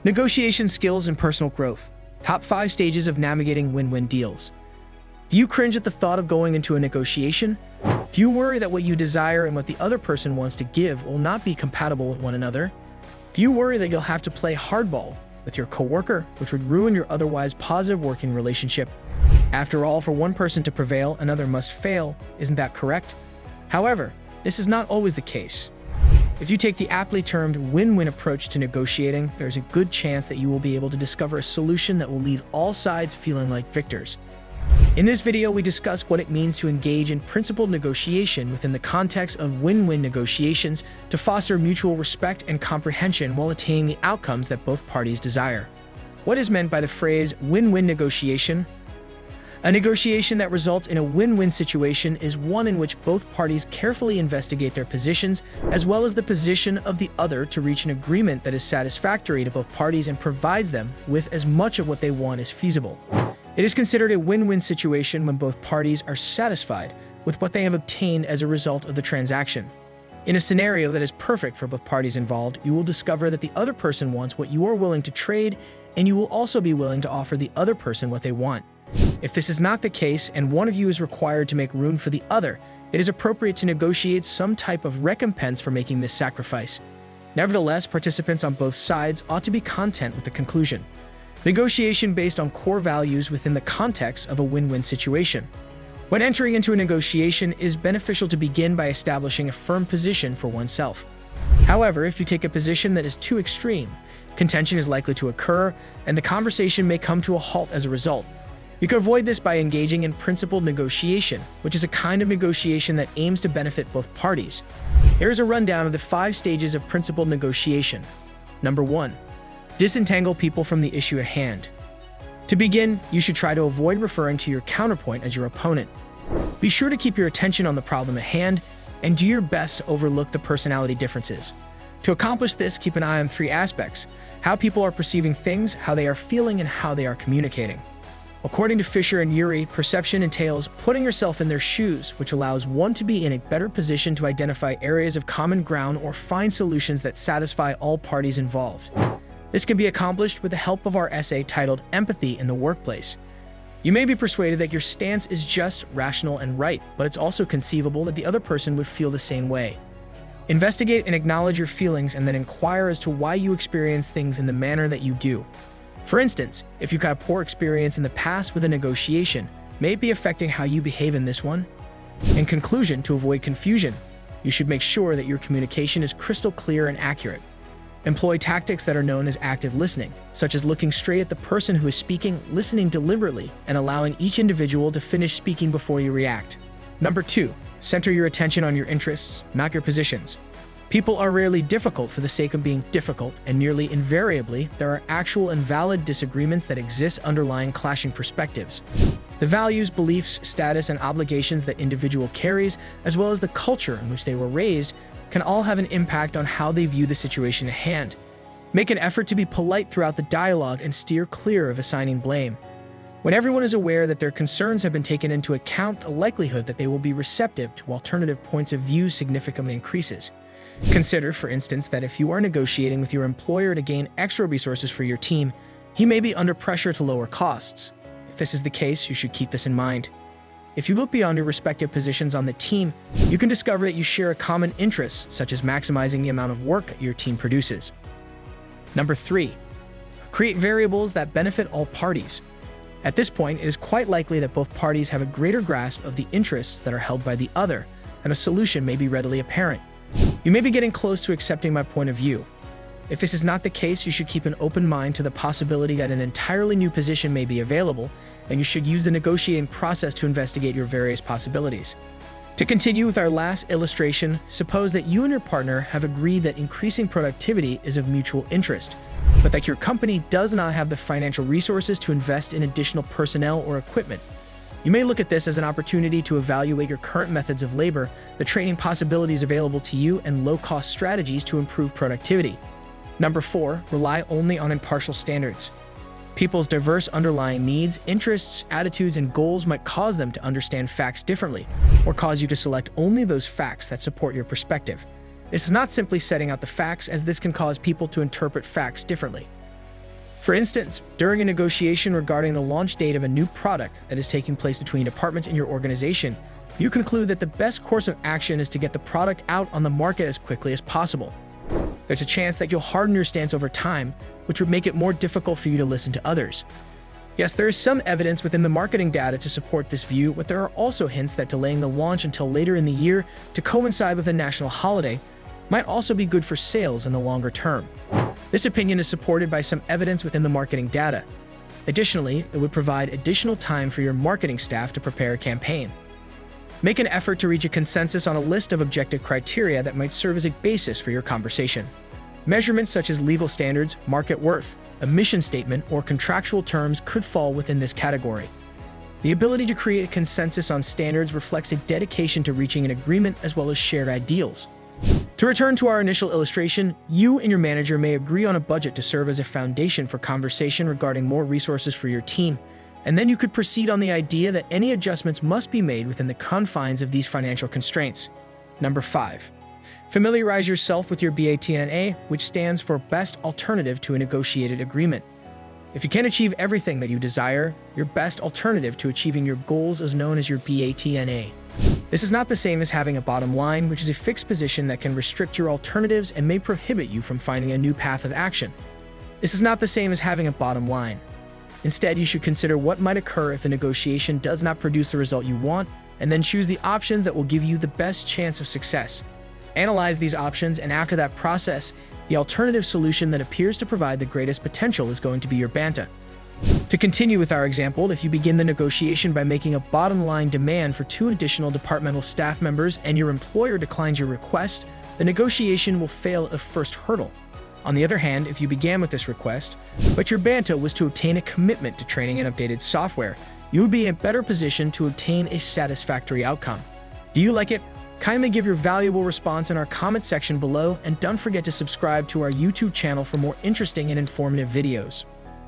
Negotiation skills and personal growth. Top 5 stages of navigating win-win deals. Do you cringe at the thought of going into a negotiation? Do you worry that what you desire and what the other person wants to give will not be compatible with one another? Do you worry that you'll have to play hardball with your coworker, which would ruin your otherwise positive working relationship? After all, for one person to prevail, another must fail. Isn't that correct? However, this is not always the case. If you take the aptly termed win-win approach to negotiating, there's a good chance that you will be able to discover a solution that will leave all sides feeling like victors. In this video, we discuss what it means to engage in principled negotiation within the context of win-win negotiations to foster mutual respect and comprehension while attaining the outcomes that both parties desire. What is meant by the phrase win-win negotiation? A negotiation that results in a win-win situation is one in which both parties carefully investigate their positions as well as the position of the other to reach an agreement that is satisfactory to both parties and provides them with as much of what they want as feasible. It is considered a win-win situation when both parties are satisfied with what they have obtained as a result of the transaction. In a scenario that is perfect for both parties involved, you will discover that the other person wants what you are willing to trade, and you will also be willing to offer the other person what they want. If this is not the case and one of you is required to make room for the other, it is appropriate to negotiate some type of recompense for making this sacrifice. Nevertheless, participants on both sides ought to be content with the conclusion. Negotiation based on core values within the context of a win-win situation. When entering into a negotiation, it is beneficial to begin by establishing a firm position for oneself. However, if you take a position that is too extreme, contention is likely to occur and the conversation may come to a halt as a result. You can avoid this by engaging in principled negotiation, which is a kind of negotiation that aims to benefit both parties. Here is a rundown of the 5 stages of principled negotiation. Number 1. Disentangle people from the issue at hand. To begin, you should try to avoid referring to your counterpoint as your opponent. Be sure to keep your attention on the problem at hand and do your best to overlook the personality differences. To accomplish this, keep an eye on 3 aspects: how people are perceiving things, how they are feeling, and how they are communicating. According to Fisher and Ury, perception entails putting yourself in their shoes, which allows one to be in a better position to identify areas of common ground or find solutions that satisfy all parties involved. This can be accomplished with the help of our essay titled Empathy in the Workplace. You may be persuaded that your stance is just, rational, and right, but it's also conceivable that the other person would feel the same way. Investigate and acknowledge your feelings and then inquire as to why you experience things in the manner that you do. For instance, if you've had a poor experience in the past with a negotiation, may it be affecting how you behave in this one? In conclusion, to avoid confusion, you should make sure that your communication is crystal clear and accurate. Employ tactics that are known as active listening, such as looking straight at the person who is speaking, listening deliberately, and allowing each individual to finish speaking before you react. Number 2. Center your attention on your interests, not your positions. People are rarely difficult for the sake of being difficult, and nearly invariably, there are actual and valid disagreements that exist underlying clashing perspectives. The values, beliefs, status, and obligations that individual carries, as well as the culture in which they were raised, can all have an impact on how they view the situation at hand. Make an effort to be polite throughout the dialogue and steer clear of assigning blame. When everyone is aware that their concerns have been taken into account, the likelihood that they will be receptive to alternative points of view significantly increases. Consider, for instance, that if you are negotiating with your employer to gain extra resources for your team, he may be under pressure to lower costs. If this is the case, you should keep this in mind. If you look beyond your respective positions on the team, you can discover that you share a common interest, such as maximizing the amount of work that your team produces. Number 3. Create variables that benefit all parties. At this point, it is quite likely that both parties have a greater grasp of the interests that are held by the other, and a solution may be readily apparent. You may be getting close to accepting my point of view. If this is not the case, you should keep an open mind to the possibility that an entirely new position may be available, and you should use the negotiating process to investigate your various possibilities. To continue with our last illustration, suppose that you and your partner have agreed that increasing productivity is of mutual interest, but that your company does not have the financial resources to invest in additional personnel or equipment. You may look at this as an opportunity to evaluate your current methods of labor, the training possibilities available to you, and low-cost strategies to improve productivity. Number 4, rely only on impartial standards. People's diverse underlying needs, interests, attitudes, and goals might cause them to understand facts differently, or cause you to select only those facts that support your perspective. This is not simply setting out the facts, as this can cause people to interpret facts differently. For instance, during a negotiation regarding the launch date of a new product that is taking place between departments in your organization, you conclude that the best course of action is to get the product out on the market as quickly as possible. There's a chance that you'll harden your stance over time, which would make it more difficult for you to listen to others. Yes, there is some evidence within the marketing data to support this view, but there are also hints that delaying the launch until later in the year to coincide with a national holiday might also be good for sales in the longer term. This opinion is supported by some evidence within the marketing data. Additionally, it would provide additional time for your marketing staff to prepare a campaign. Make an effort to reach a consensus on a list of objective criteria that might serve as a basis for your conversation. Measurements such as legal standards, market worth, a mission statement, or contractual terms could fall within this category. The ability to create a consensus on standards reflects a dedication to reaching an agreement as well as shared ideals. To return to our initial illustration, you and your manager may agree on a budget to serve as a foundation for conversation regarding more resources for your team, and then you could proceed on the idea that any adjustments must be made within the confines of these financial constraints. Number 5. Familiarize yourself with your BATNA, which stands for Best Alternative to a Negotiated Agreement. If you can't achieve everything that you desire, your best alternative to achieving your goals is known as your BATNA. This is not the same as having a bottom line, which is a fixed position that can restrict your alternatives and may prohibit you from finding a new path of action. This is not the same as having a bottom line. Instead, you should consider what might occur if the negotiation does not produce the result you want, and then choose the options that will give you the best chance of success. Analyze these options, and after that process, the alternative solution that appears to provide the greatest potential is going to be your BANTA. To continue with our example, if you begin the negotiation by making a bottom-line demand for 2 additional departmental staff members and your employer declines your request, the negotiation will fail at the first hurdle. On the other hand, if you began with this request, but your BANTA was to obtain a commitment to training and updated software, you would be in a better position to obtain a satisfactory outcome. Do you like it? Kindly give your valuable response in our comment section below, and don't forget to subscribe to our YouTube channel for more interesting and informative videos.